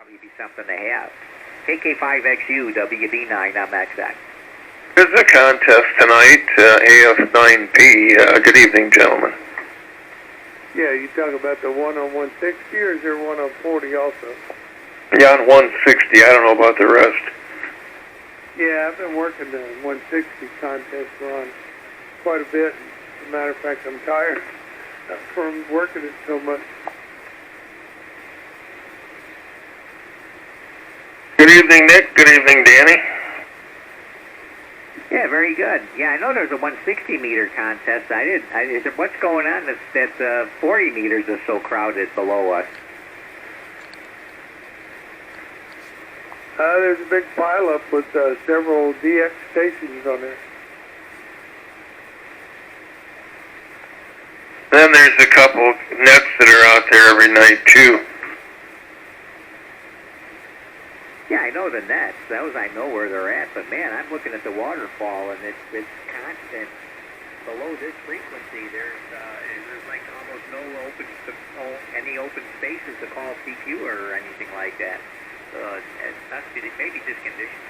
probably be something to have. KK5XU, WB9, I'm XX. There's a contest tonight, AF9P. Good evening, gentlemen. Yeah, you talk about the one on 160, or is there one on 40 also? Yeah, on 160. I don't know about the rest. Yeah, I've been working the 160 contest on quite a bit. As a matter of fact, I'm tired from working it so much. Good evening, Nick. Good evening, Danny. Yeah, very good. Yeah, I know there's a 160 meter contest. What's going on that 40 meters is so crowded below us? There's a big pileup with several DX stations on there. Then there's a couple nets that are out there every night, too. Yeah, I know the nets. Those I know where they're at. But, man, I'm looking at the waterfall, and it's constant. Below this frequency, there's like almost no any open spaces to call CQ or anything like that. It must be maybe just conditions.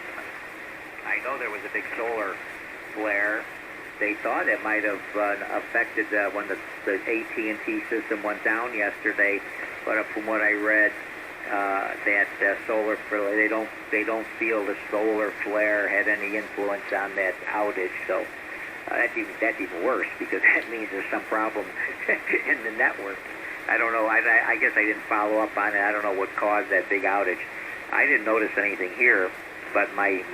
I know there was a big solar flare. They thought it might have affected when the AT&T system went down yesterday, but from what I read, that solar flare, they don't feel the solar flare had any influence on that outage. So that's even worse, because that means there's some problem in the network. I don't know. I guess I didn't follow up on it. I don't know what caused that big outage. I didn't notice anything here, but my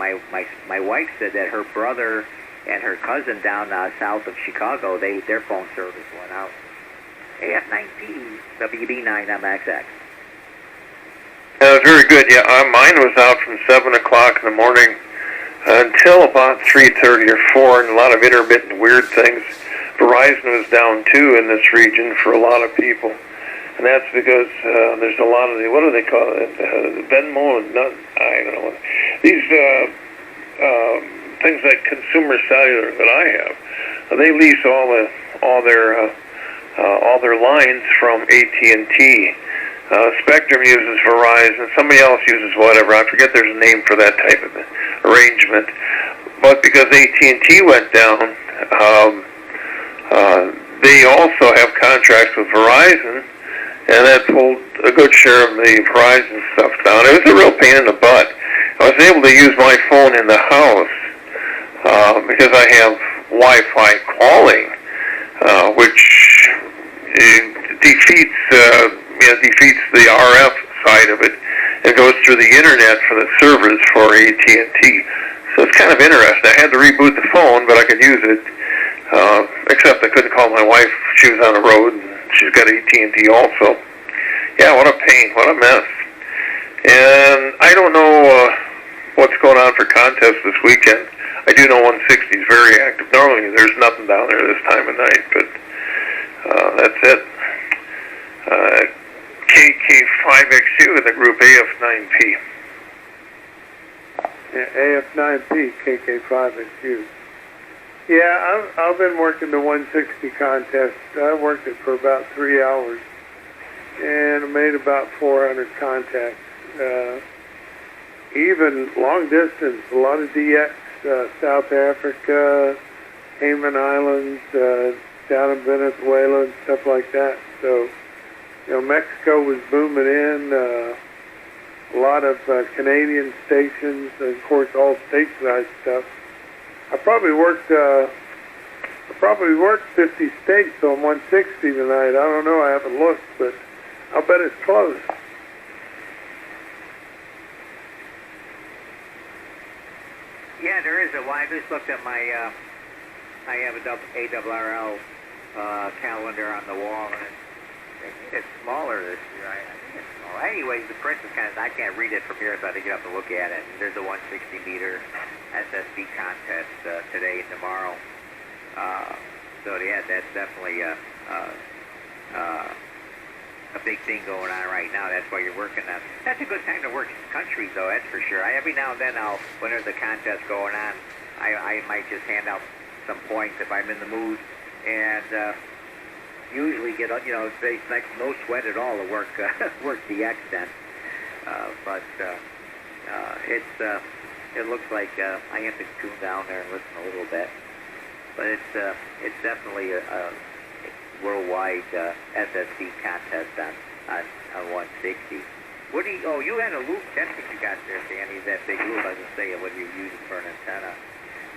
wife said that her brother and her cousin down south of Chicago, their phone service went out. AF9P, WB9, MXX. Very good. Yeah, mine was out from 7 o'clock in the morning until about 3:30 or 4, and a lot of intermittent weird things. Verizon was down, too, in this region for a lot of people. And that's because there's a lot of what do they call it? Venmo, I don't know. These things like Consumer Cellular that I have, they lease all their lines from AT&T. Spectrum uses Verizon. Somebody else uses whatever. I forget there's a name for that type of arrangement. But because AT&T went down, they also have contracts with Verizon, and that pulled a good share of the Verizon stuff down. It was a real pain in the butt. I was able to use my phone in the house because I have Wi-Fi calling, which defeats the RF side of it, and goes through the internet for the servers for AT&T. So it's kind of interesting. I had to reboot the phone, but I could use it, except I couldn't call my wife. She was on the road, and she's got AT&T also. Yeah, what a pain, what a mess. And I don't know what's going on for contests this weekend. I do know 160 is very active. Normally there's nothing down there this time of night, but that's it. KK5XU in the group AF9P. Yeah, AF9P, KK5XU. Yeah, I've been working the 160 contest. I worked it for about 3 hours, and I made about 400 contacts. Even long distance, a lot of DX, South Africa, Cayman Islands, down in Venezuela and stuff like that. So, Mexico was booming in, a lot of Canadian stations, and of course all stateside stuff. I probably worked 50 states on 160 tonight. I don't know, I haven't looked, but I'll bet it's close. Yeah, there is. I just looked at my, I have a ARRL calendar on the wall, and it's smaller this year. I think it's smaller. Anyways, the print is I can't read it from here, so I had to get up and look at it. And there's a 160 meter SSB contest today and tomorrow. So yeah, that's definitely a big thing going on right now. That's why you're working on. That's a good time to work in countries, though. That's for sure. Every now and then, when there's a contest going on, I might just hand out some points if I'm in the mood, and usually get, it's like no sweat at all to work the extent. It looks like I have to tune down there and listen a little bit. But it's definitely a worldwide SSD contest on 160. What do you? Oh, you had a loop. That's what you got there, Danny. That big loop. I was gonna say, what do you use it for an antenna?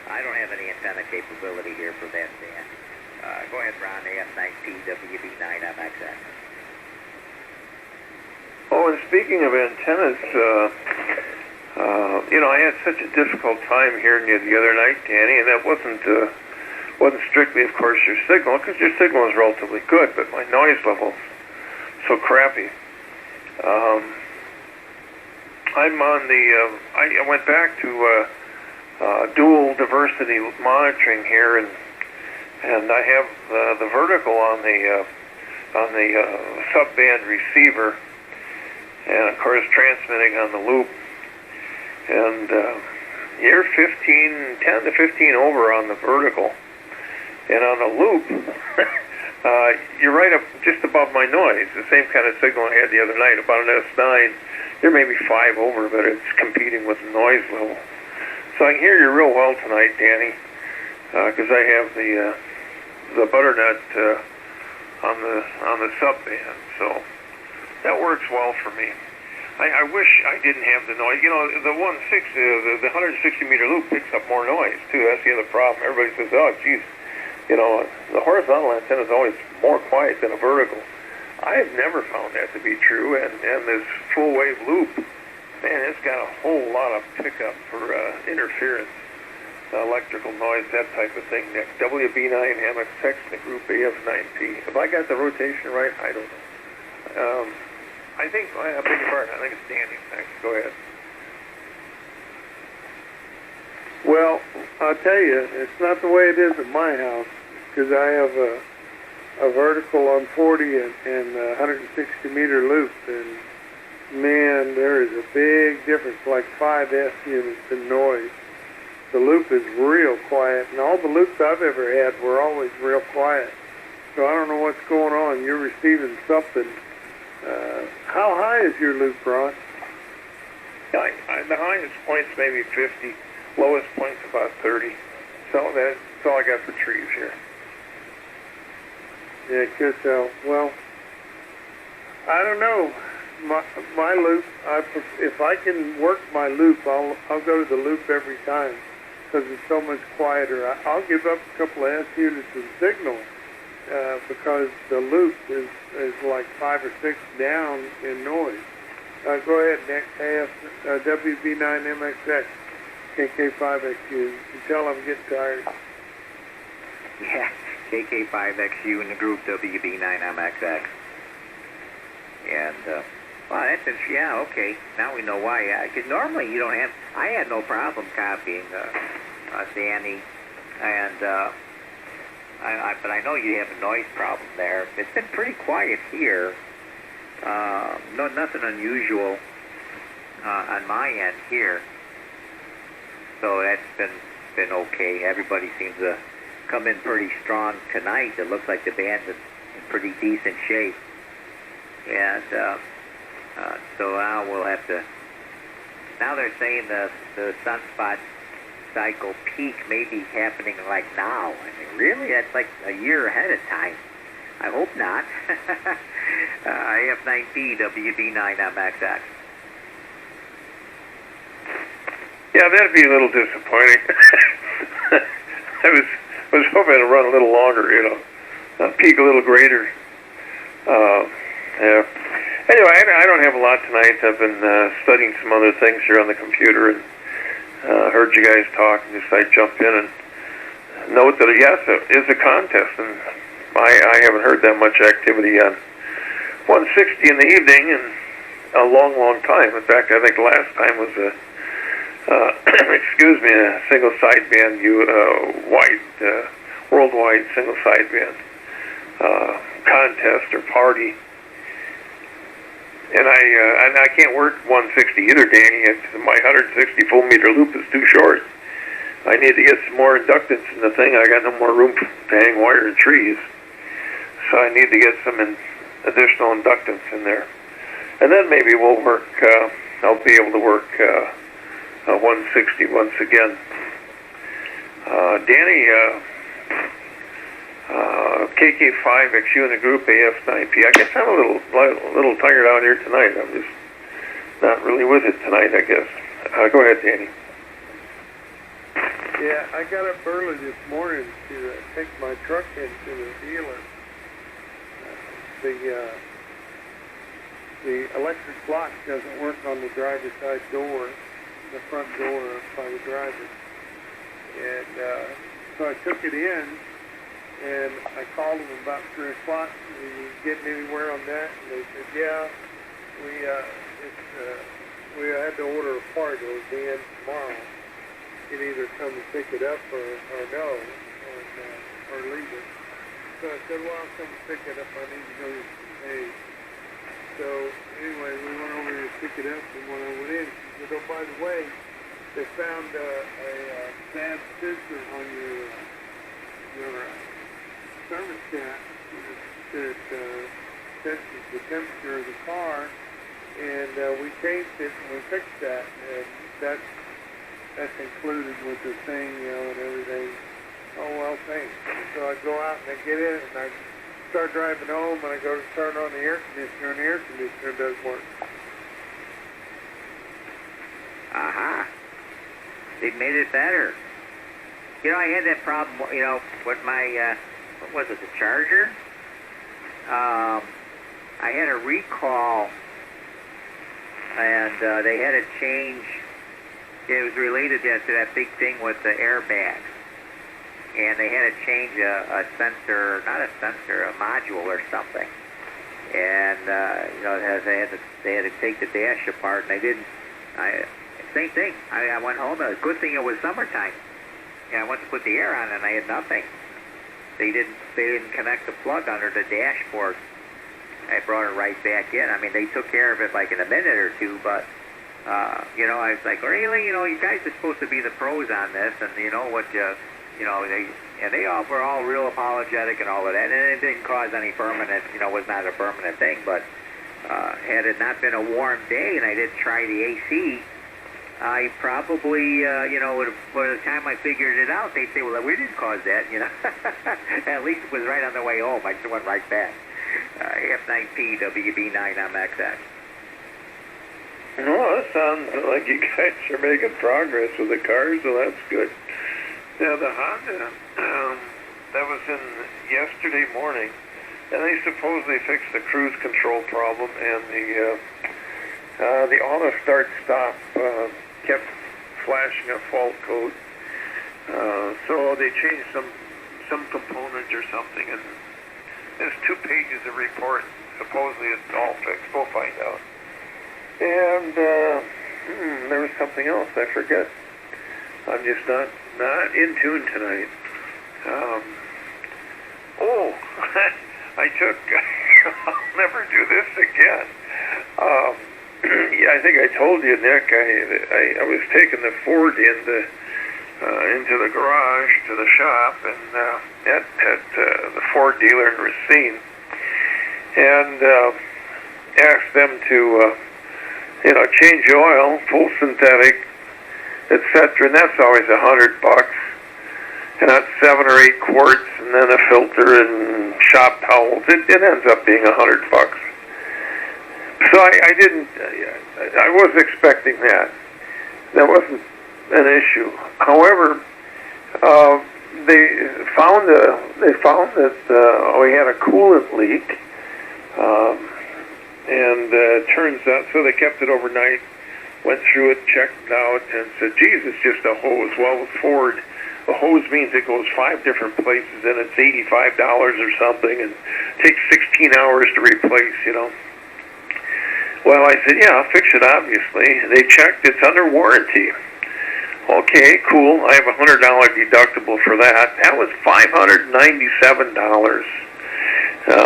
I don't have any antenna capability here for that, Dan. Go ahead, Ron. AF9P WB9MXX. Oh, and speaking of antennas, I had such a difficult time hearing you the other night, Danny, and that wasn't strictly, of course, your signal, because your signal is relatively good, but my noise level's so crappy. I'm on the, I went back to dual diversity monitoring here, and I have the vertical on the subband receiver, and of course transmitting on the loop, and you're 10 to 15 over on the vertical, and on the loop, you're right up just above my noise, the same kind of signal I had the other night, about an S9. You're maybe 5 over, but it's competing with the noise level. So I can hear you real well tonight, Danny, because I have the butternut on the subband, so that works well for me. I wish I didn't have the noise. The 160, the 160 meter loop picks up more noise too. That's the other problem. Everybody says, "Oh, geez, the horizontal antenna is always more quiet than a vertical." I have never found that to be true, and this full wave loop, man, it's got a whole lot of pickup for interference, electrical noise, that type of thing. Next, WB9MXX, the group AF9P. If I got the rotation right, I don't know. I beg your pardon, I think it's Danny next. Go ahead. Well, I'll tell you, it's not the way it is at my house, because I have a vertical on 40 and 160 meter loop, and man, there is a big difference, like 5 S units in noise. The loop is real quiet, and all the loops I've ever had were always real quiet. So I don't know what's going on. You're receiving something. How high is your loop, Ron? The highest point's maybe 50, lowest point's about 30. So that's all I got for trees here. Yeah, could tell. Well, I don't know. My loop, if I can work my loop, I'll go to the loop every time because it's so much quieter. I'll give up a couple of S units of signal because the loop is like 5 or 6 down in noise. Go ahead, Nick. WB9MXX, KK5XU. You can tell I'm getting tired. Yeah, KK5XU in the group WB9MXX. And, well, yeah, okay. Now we know why. Because normally you don't have, I had no problem copying Danny, and, but I know you have a noise problem there. It's been pretty quiet here. Nothing unusual on my end here. So that's been okay. Everybody seems to come in pretty strong tonight. It looks like the band's in pretty decent shape. And so now we'll have to, now they're saying the sunspot cycle peak may be happening like now. I mean, really? That's like a year ahead of time. I hope not. AF9P WB9MXX. Yeah, that'd be a little disappointing. I was hoping to run a little longer, peak a little greater. Yeah. Anyway, I don't have a lot tonight. I've been studying some other things here on the computer, and heard you guys talk, and decided to jump in and note that, yes, it is a contest, and I haven't heard that much activity on 160 in the evening in a long, long time. In fact, I think the last time was a single sideband worldwide single sideband contest or party. And I can't work 160 either, Danny. My 160 full meter loop is too short. I need to get some more inductance in the thing. I got no more room to hang wire in trees, so I need to get some additional inductance in there. And then maybe we'll work, I'll be able to work 160 once again. Danny, KK5XU in the group, AF9P. I guess I'm a little tired out here tonight. I'm just not really with it tonight, I guess. Go ahead, Danny. Yeah, I got up early this morning to take my truck into the dealer. The electric lock doesn't work on the driver's side door, the front door by the driver. And so I took it in, and I called them about 3 o'clock. Are you getting anywhere on that? And they said, yeah, we had to order a part. It'll be in tomorrow. You can either come and pick it up or no, or leave it. So I said, well, I'll come and pick it up. I need to go to some hay. So anyway, we went over to pick it up, and when I went in, she said, oh, by the way, they found a bad sensor on your thermostat that senses the temperature of the car, and we changed it and we fixed that, and that's included with the thing, and everything. Oh, well, thanks. So I go out and I get in, and I start driving home, and I go to turn on the air conditioner, and the air conditioner doesn't work. Aha. They made it better. I had that problem, with my, what was it, the charger? I had a recall, and they had to change. It was related to that big thing with the airbags. And they had to change a sensor, not a sensor, a module or something. And, they had to take the dash apart, and they didn't. Same thing. I went home. A good thing it was summertime. And I went to put the air on, and I had nothing. They didn't connect the plug under the dashboard. I brought it right back in. I mean, they took care of it like in a minute or two, but I was like, really, you guys are supposed to be the pros on this, and they all were all real apologetic and all of that, and it didn't cause any permanent, was not a permanent thing, but had it not been a warm day and I didn't try the AC, I probably, by the time I figured it out, they'd say, well, we didn't cause that, At least it was right on the way home. I just went right back. F9P, WB9MXX. Well, that sounds like you guys are making progress with the cars, so that's good. Now, the Honda, that was in yesterday morning, and they supposedly fixed the cruise control problem, and the auto start stop kept flashing a fault code. So they changed some component or something, and there's 2 pages of report. Supposedly it's all fixed. We'll find out. And there was something else I forget. I'm just not in tune tonight. I took. I'll never do this again. Yeah, I think I told you, Nick. I was taking the Ford into the garage to the shop, and at the Ford dealer in Racine, and asked them to change oil, full synthetic, etc. And that's always $100. And that's 7 or 8 quarts, and then a filter and shop towels. It ends up being $100. So I was expecting that. That wasn't an issue. However, they found that we had a coolant leak, and turns out, so they kept it overnight, went through it, checked it out, and said, geez, it's just a hose. Well, with Ford, a hose means it goes 5 different places, and it's $85 or something, and takes 16 hours to replace, Well, I said, yeah, I'll fix it, obviously. They checked, it's under warranty. Okay, cool. I have a $100 deductible for that. That was $597,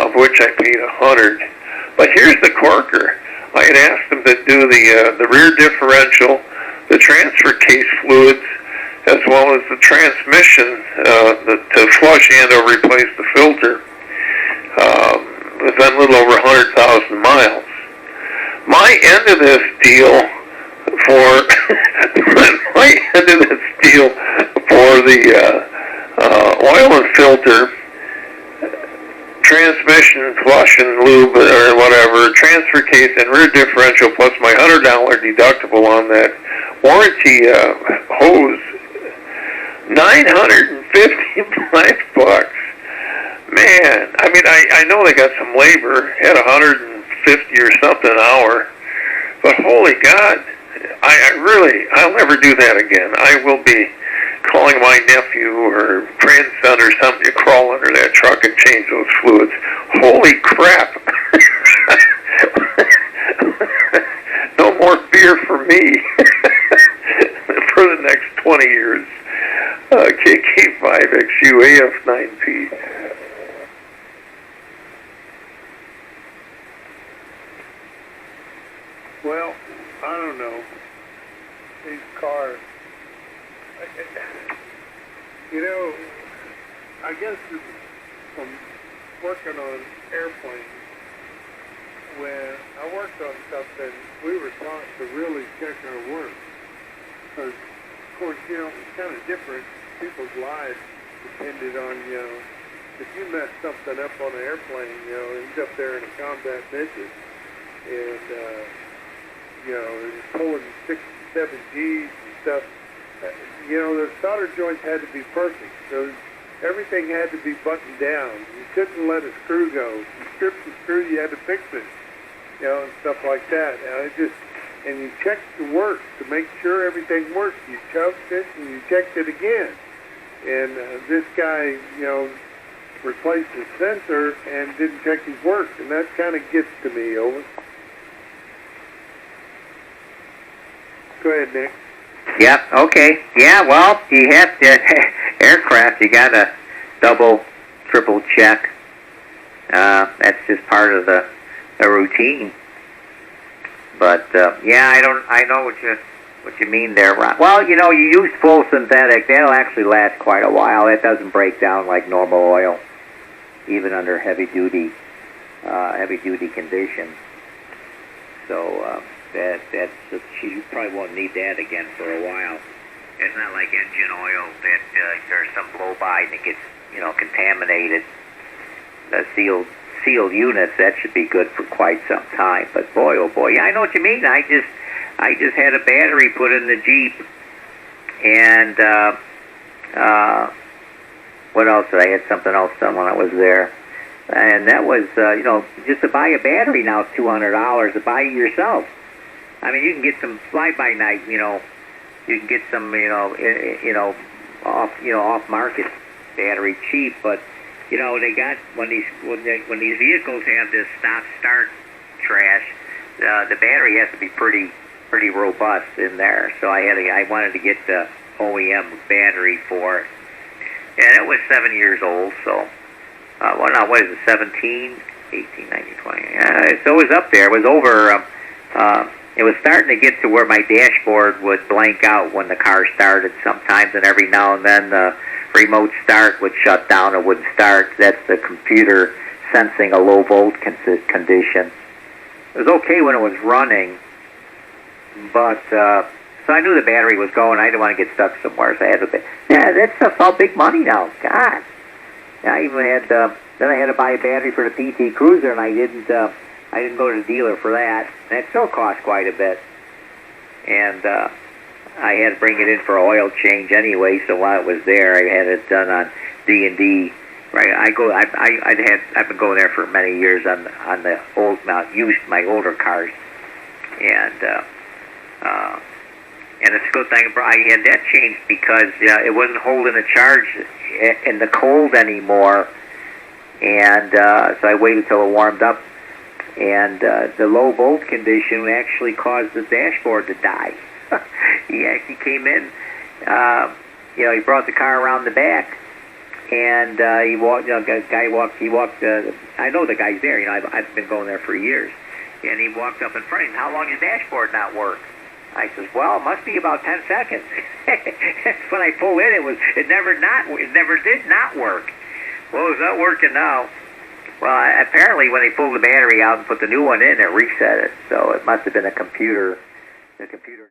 of which I paid $100. But here's the corker. I had asked them to do the rear differential, the transfer case fluids, as well as the transmission to flush and or replace the filter. It was on a little over 100,000 miles. my end of this deal for my end of this deal for the oil and filter, transmission, flush and lube or whatever, transfer case and rear differential plus my $100 deductible on that warranty hose, $955. Man, I mean, I know they got some labor at 150 or something an hour, but holy God, I'll never do that again. I will be calling my nephew or grandson or something to crawl under that truck and change those fluids. Holy crap. No more beer for me for the next 20 years. KK5XU AF9P. Well, I don't know. These cars, you know, I guess from working on airplanes, when I worked on something, we were taught to really check our work. Because, of course, you know, it's kind of different. People's lives depended on, you know, if you mess something up on an airplane, you know, he's up there in a combat mission, and, you know, he's pulling 6, 7 Gs and stuff. You know, the solder joints had to be perfect. So everything had to be buttoned down. You couldn't let a screw go. If you stripped the screw, you had to fix it. You know, and stuff like that. And you checked the work to make sure everything worked. You chucked it and you checked it again. And this guy, you know, replaced his sensor and didn't check his work. And that kind of gets to me, over. Go ahead, Nick. Yep, okay. Yeah, well, you have to, aircraft, you got to double, triple check. That's just part of the routine. But, yeah, I know what you mean there, Ron. Well, you know, you use full synthetic, that'll actually last quite a while. It doesn't break down like normal oil, even under heavy duty conditions. So, that's just, you probably won't need that again for a while. It's not like engine oil that there's some blow by and it gets, you know, contaminated. The sealed units, that should be good for quite some time. But boy, oh boy, yeah, I know what you mean. I just had a battery put in the Jeep, and what else? I had something else done when I was there. And that was, you know, just to buy a battery now is $200 to buy it yourself. I mean, you can get some fly-by-night, you know, you can get some, off-market battery cheap, but, you know, they got, when these vehicles have this stop-start trash, the battery has to be pretty robust in there. So I wanted to get the OEM battery for it. And it was 7 years old, so, what is it, 17, 18, 19, 20, so it was up there. It was over, it was starting to get to where my dashboard would blank out when the car started sometimes, and every now and then the remote start would shut down or wouldn't start. That's the computer sensing a low volt condition. It was okay when it was running, but so I knew the battery was going. I didn't want to get stuck somewhere, so I had to. Yeah, that stuff's all big money now. God, I even had then I had to buy a battery for the PT Cruiser, and I didn't go to the dealer for that. And it still cost quite a bit, and I had to bring it in for an oil change anyway. So while it was there, I had it done on D&D. Right, I've been going there for many years on the old, my older cars, and it's a good thing I had that changed because it wasn't holding a charge in the cold anymore, and so I waited till it warmed up, and the low volt condition actually caused the dashboard to die. He actually came in, he brought the car around the back. And he walked. He walked. I know the guy's there. I've been going there for years. And he walked up in front of him. How long does the dashboard not work? I says, well, it must be about 10 seconds. When I pulled in, it never did not work. Well, it's not working now. Well, apparently when they pulled the battery out and put the new one in, it reset it. So it must have been a computer. The computer.